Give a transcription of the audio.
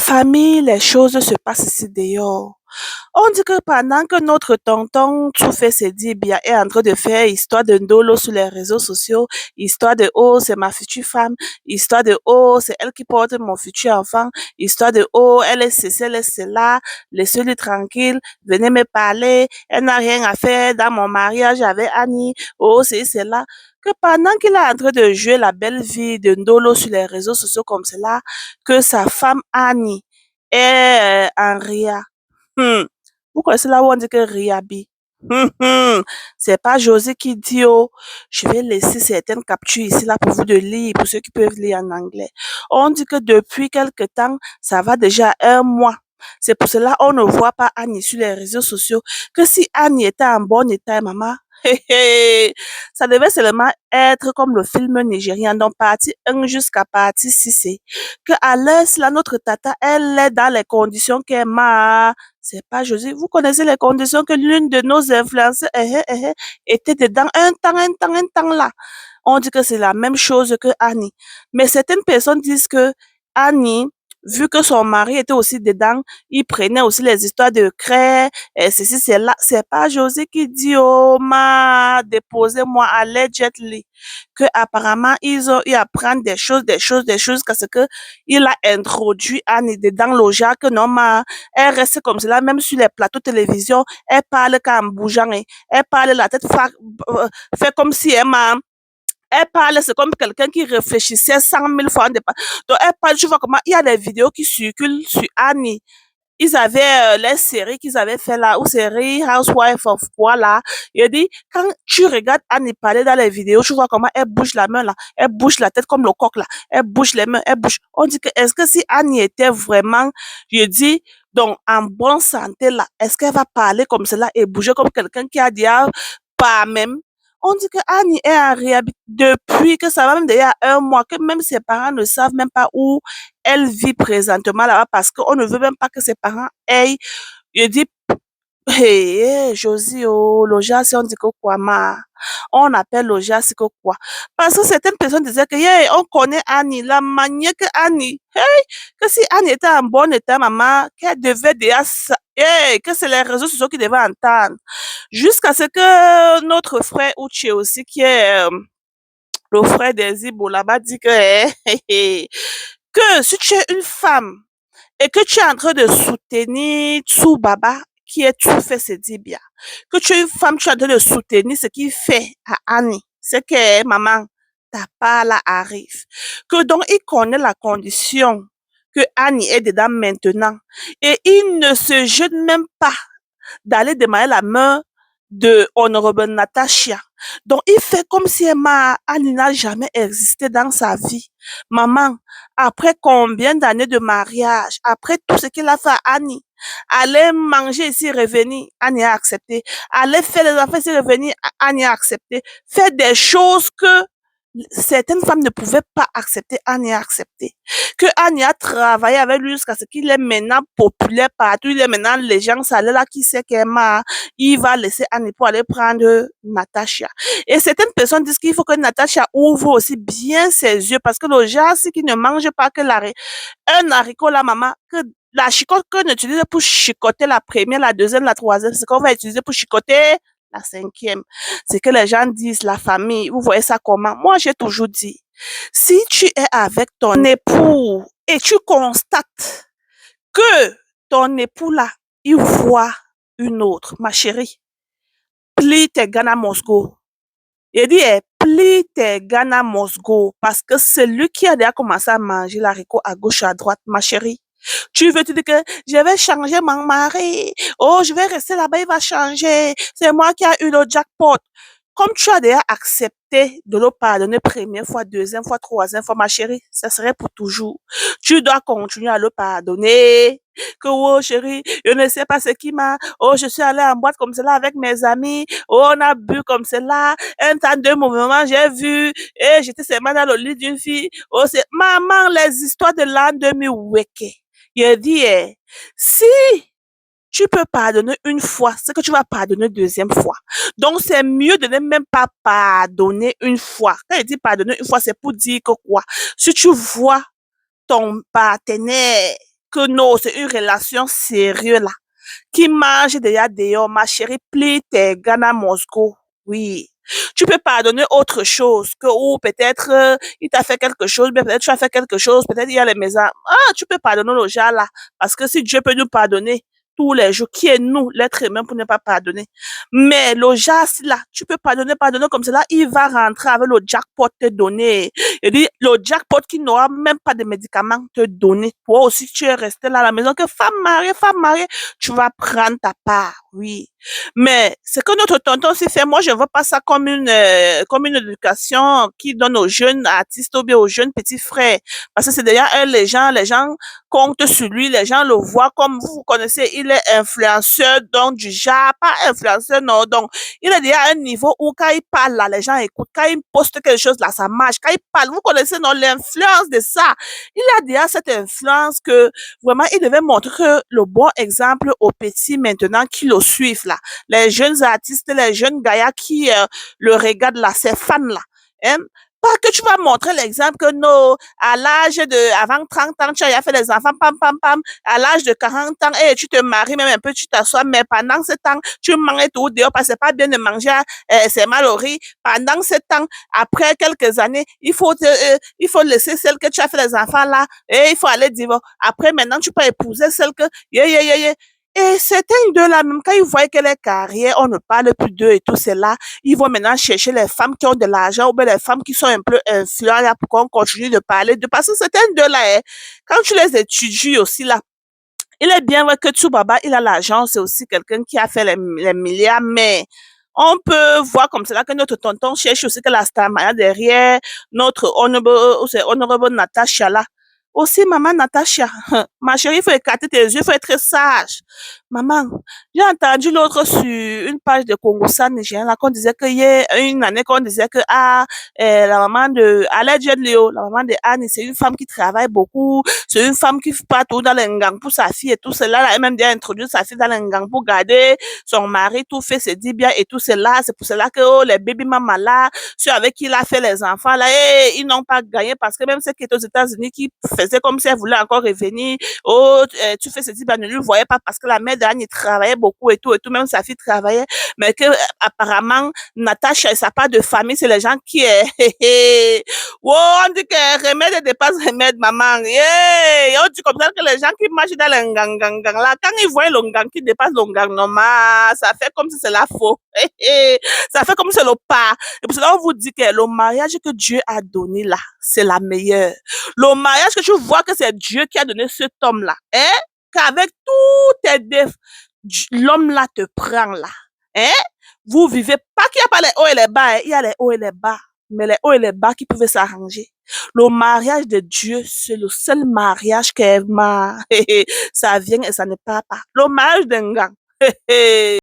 famille, les choses se passent ici dehors. On dit que pendant que notre tonton tout fait ses bien est en train de faire histoire de ndolo sur les réseaux sociaux, histoire de oh, c'est ma future femme, histoire de oh, c'est elle qui porte mon futur enfant, histoire de oh, elle est ceci, elle est cela, laissez-le tranquille, venez me parler, elle n'a rien à faire dans mon mariage avec Annie, oh, c'est cela. Que pendant qu'il est en train de jouer la belle vie de ndolo sur les réseaux sociaux comme cela, que sa femme Annie est en ria. Hmm. Vous connaissez là où on dit que Riabi? C'est pas José qui dit, oh, je vais laisser certaines captures ici là pour vous de lire, pour ceux qui peuvent lire en anglais. On dit que depuis quelque temps, ça va déjà un mois. C'est pour cela on ne voit pas Annie sur les réseaux sociaux. Que si Annie était en bon état, maman, ça devait seulement être comme le film nigérien, donc partie 1 jusqu'à partie 6. C'est que à l'heure, là, notre tata, elle est dans les conditions qu'elle m'a. C'est pas Josie. Vous connaissez les conditions que l'une de nos influenceurs était dedans un temps là. On dit que c'est la même chose que Annie. Mais certaines personnes disent que Annie, vu que son mari était aussi dedans, il prenait aussi les histoires de craie, et ceci, c'est là. C'est pas Josie qui dit, oh, déposez-moi à allegedly. Que apparemment, ils ont eu à prendre des choses, parce que il a introduit Annie dedans le genre que non, elle reste comme cela, même sur les plateaux de télévision, elle parle qu'en bougeant, elle parle la tête, fait comme si elle parle, c'est comme quelqu'un qui réfléchissait 100 000 fois. Donc, elle parle, tu vois comment il y a des vidéos qui circulent sur Annie. Ils avaient les séries qu'ils avaient fait là, ou série Housewife of quoi là. Il dit, quand tu regardes Annie parler dans les vidéos, tu vois comment elle bouge la main là, elle bouge la tête comme le coq là, elle bouge les mains, elle bouge. On dit que, est-ce que si Annie était vraiment, je dis, donc en bonne santé là, est-ce qu'elle va parler comme cela et bouger comme quelqu'un qui a dit, ah, pas même? On dit que Annie est en réhabilitation depuis que ça va même déjà un mois, que même ses parents ne savent même pas où elle vit présentement là-bas parce qu'on ne veut même pas que ses parents aient, je dis, hey, hey, Josie, oh, Loja, si on dit que quoi, on appelle Loja, c'est que quoi. Parce que certaines personnes disaient que, hey, on connaît Annie, la manière que Annie, hey, que si Annie était en bon état, maman, qu'elle devait déjà, hey, que c'est les réseaux sociaux qui devaient entendre. Jusqu'à ce que notre frère Uche aussi, qui est le frère des Ibo là-bas, dit que, que si tu es une femme et que tu es en train de soutenir Tsubaba, qui est tout fait se dit bien, que tu es une femme, tu es en train de soutenir ce qu'il fait à Annie, c'est que maman, ta part là arrive. Que donc il connaît la condition que Annie est dedans maintenant et il ne se jette même pas d'aller demander la main de Honorable Natasha. Donc, il fait comme si Annie n'a jamais existé dans sa vie. Maman, après combien d'années de mariage, après tout ce qu'il a fait à Annie, aller manger ici, revenir, Annie a accepté. Aller faire les affaires ici, revenir, Annie a accepté. Faire des choses que certaines femmes ne pouvaient pas accepter, Annie a accepté. Que Annie a travaillé avec lui jusqu'à ce qu'il est maintenant populaire partout, il est maintenant les gens savent là qui sait qu'Emma, il va laisser Annie pour aller prendre Natacha. Et certaines personnes disent qu'il faut que Natacha ouvre aussi bien ses yeux parce que le genre, c'est qu'il ne mange pas que un haricot là, maman, que la chicote qu'on utilise pour chicoter la première, la deuxième, la troisième, c'est qu'on va utiliser pour chicoter la cinquième. C'est que les gens disent, la famille, vous voyez ça comment? Moi, j'ai toujours dit, si tu es avec ton époux et tu constates que ton époux là, il voit une autre, ma chérie, plie tes Ghana Moscow. Il dit, plie tes Ghana Moscow parce que celui qui a déjà commencé à manger l'haricot à gauche, à droite, ma chérie, tu veux te dire que je vais changer mon mari. Oh, je vais rester là-bas, il va changer. C'est moi qui a eu le jackpot. Comme tu as déjà accepté de le pardonner première fois, deuxième fois, troisième fois, ma chérie, ça serait pour toujours. Tu dois continuer à le pardonner. Que, oh, chérie, je ne sais pas ce qui m'a, oh, je suis allée en boîte comme cela avec mes amis, oh, on a bu comme cela, un temps, deux moments, j'ai vu, et j'étais seulement dans le lit d'une fille, oh, c'est, maman, les histoires de l'an 2000, weke. Il dit, si tu peux pardonner une fois, c'est que tu vas pardonner deuxième fois. Donc, c'est mieux de ne même pas pardonner une fois. Quand il dit pardonner une fois, c'est pour dire que quoi? Si tu vois ton partenaire que non, c'est une relation sérieuse là, qui mange déjà dehors, ma chérie, plie tes Ghana Moscow. Oui. Tu peux pardonner autre chose que, ou peut-être il t'a fait quelque chose, mais peut-être tu as fait quelque chose, peut-être il y a les maisons. Ah, tu peux pardonner le gens là. Parce que si Dieu peut nous pardonner tous les jours, qui est nous, l'être humain, pour ne pas pardonner? Mais le jas là, tu peux pardonner, pardonner comme cela, il va rentrer avec le jackpot te donner. Il dit, le jackpot qui n'aura même pas de médicaments te donner. Toi aussi, tu es resté là à la maison, que femme mariée, tu vas prendre ta part, oui. Mais ce que notre tonton s'est fait, moi, je ne vois pas ça comme une éducation qui donne aux jeunes artistes ou bien aux jeunes petits frères. Parce que c'est déjà les gens comptent sur lui, les gens le voient comme vous connaissez, il est influenceur, donc du genre, pas influenceur, non, donc il est déjà à un niveau où quand il parle là, les gens écoutent, quand il poste quelque chose là, ça marche, quand il parle, vous connaissez non, l'influence de ça. Il a déjà cette influence que vraiment, il devait montrer que le bon exemple aux petits maintenant qui le suivent là. Les jeunes artistes, les jeunes gaillards qui le regardent là, ces fans là. Hein? Pas que tu vas montrer l'exemple que non, à l'âge de, avant 30 ans, tu as fait les enfants, pam, pam, pam, à l'âge de 40 ans, et tu te maries même un peu, tu t'assois, mais pendant ce temps, tu manges tout dehors parce que c'est pas bien de manger, c'est mal au riz. Pendant ce temps, après quelques années, il faut laisser celle que tu as fait les enfants là, et il faut aller divorcer. Après, maintenant, tu peux épouser celle que, yeah, yeah, yeah, yeah. Et certains d'eux là, même quand ils voient que les carrières, on ne parle plus d'eux et tout cela, ils vont maintenant chercher les femmes qui ont de l'argent ou bien les femmes qui sont un peu influentes pour qu'on continue de parler de. Parce que certains d'eux là, hein, quand tu les étudies aussi là, il est bien vrai que Tsubaba, il a l'argent, c'est aussi quelqu'un qui a fait les milliards, mais on peut voir comme cela que notre tonton cherche aussi que la star Maya derrière notre honorable Natasha là. Aussi, maman Natacha, ma chérie, il faut écarter tes yeux, il faut être sage. Maman, j'ai entendu l'autre sur une page de Congo San Nigérien, là, qu'on disait qu'il y a une année qu'on disait que la maman de Alain Léo, la maman de Anne, c'est une femme qui travaille beaucoup, c'est une femme qui part tout dans les gangs pour sa fille et tout cela. Elle a même déjà introduit sa fille dans les gangs pour garder son mari, tout fait, se dit bien et tout cela. C'est pour cela que oh, les baby mamas là, ceux avec qui il a fait les enfants là, ils n'ont pas gagné parce que même ceux qui étaient aux États-Unis qui faisaient comme si elle voulait encore revenir, oh, tu fais ceci, ben ne lui voyait pas parce que la mère d'Anne, il travaillait beaucoup et tout, même sa fille travaillait, mais que apparemment, Natacha et sa part de famille, c'est les gens qui est, wow, on dit que remède dépasse remède, maman. Yeah! On dit comme ça que les gens qui marchent dans le gang, là, quand ils voient le gang qui dépasse le gang normal, ça fait comme si c'est la faux. Ça fait comme si c'est le pas. Et pour cela, on vous dit que le mariage que Dieu a donné là, c'est la meilleure. Le mariage que tu vois que c'est Dieu qui a donné cet homme-là, hein? Qu'avec tous tes défauts, l'homme là te prend là. Hein? Vous vivez pas qu'il n'y a pas les hauts et les bas, hein? Il y a les hauts et les bas, mais les hauts et les bas qui pouvaient s'arranger. Le mariage de Dieu, c'est le seul mariage ça vient et ça ne part pas. Le mariage d'un gars.